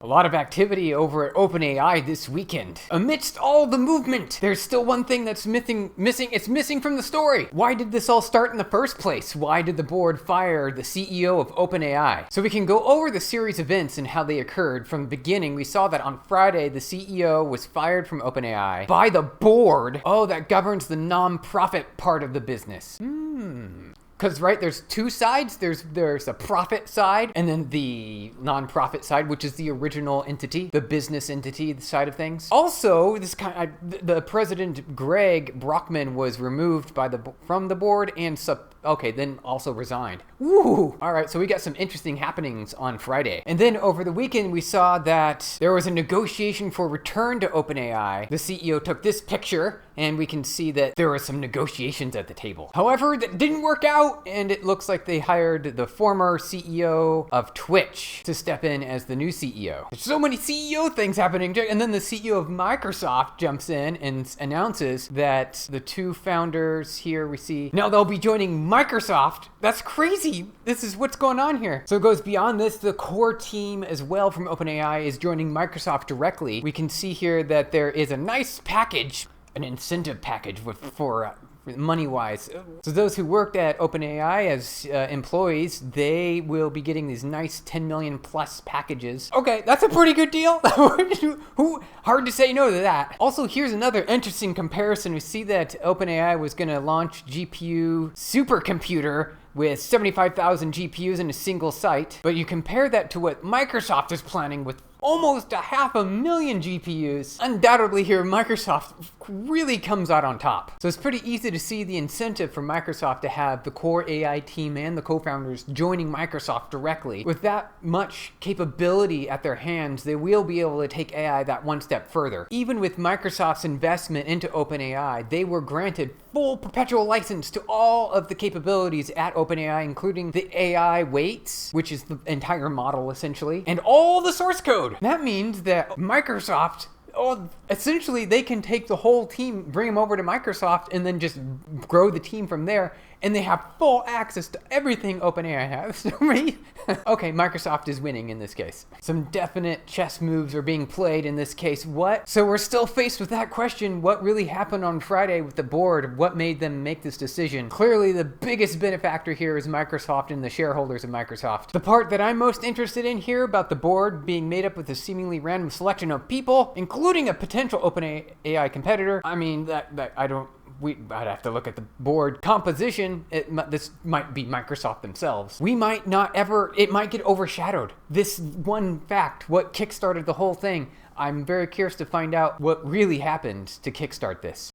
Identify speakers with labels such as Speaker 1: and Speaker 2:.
Speaker 1: A lot of activity over at OpenAI this weekend. Amidst all the movement, there's still one thing that's missing. It's missing from the story. Why did this all start in the first place? Why did the board fire the CEO of OpenAI? So we can go over the series of events and how they occurred. From the beginning, we saw that on Friday, the CEO was fired from OpenAI by the board. Oh, that governs the non-profit part of the business. Because, right, there's two sides. There's a profit side and then the non-profit side, which is the original entity, the business entity side of things. Also, the president, Greg Brockman, was removed from the board and then also resigned. Woo! All right, so we got some interesting happenings on Friday. And then over the weekend, we saw that there was a negotiation for return to OpenAI. The CEO took this picture, and we can see that there were some negotiations at the table. However, that didn't work out, and it looks like they hired the former CEO of Twitch to step in as the new CEO. There's so many CEO things happening, and then the CEO of Microsoft jumps in and announces that the two founders here we see, now they'll be joining Microsoft. That's crazy. This is what's going on here. So it goes beyond this. The core team as well from OpenAI is joining Microsoft directly. We can see here that there is a nice package, an incentive package for money-wise. So those who worked at OpenAI as employees, they will be getting these nice 10 million plus packages. Okay, that's a pretty good deal. Hard to say no to that. Also, here's another interesting comparison. We see that OpenAI was going to launch GPU supercomputer with 75,000 GPUs in a single site, but you compare that to what Microsoft is planning with almost 500,000 GPUs. Undoubtedly here, Microsoft really comes out on top. So it's pretty easy to see the incentive for Microsoft to have the core AI team and the co-founders joining Microsoft directly. With that much capability at their hands, they will be able to take AI that one step further. Even with Microsoft's investment into OpenAI, they were granted full perpetual license to all of the capabilities at OpenAI, including the AI weights, which is the entire model essentially, and all the source code. That means that Microsoft, essentially they can take the whole team, bring them over to Microsoft, and then just grow the team from there, and they have full access to everything OpenAI has. Okay, Microsoft is winning in this case. Some definite chess moves are being played in this case. What? So we're still faced with that question. What really happened on Friday with the board? What made them make this decision? Clearly, the biggest benefactor here is Microsoft and the shareholders of Microsoft. The part that I'm most interested in here about the board being made up with a seemingly random selection of people, including a potential OpenAI competitor. I mean, I'd have to look at the board composition. This might be Microsoft themselves. It might get overshadowed. This one fact, what kickstarted the whole thing. I'm very curious to find out what really happened to kickstart this.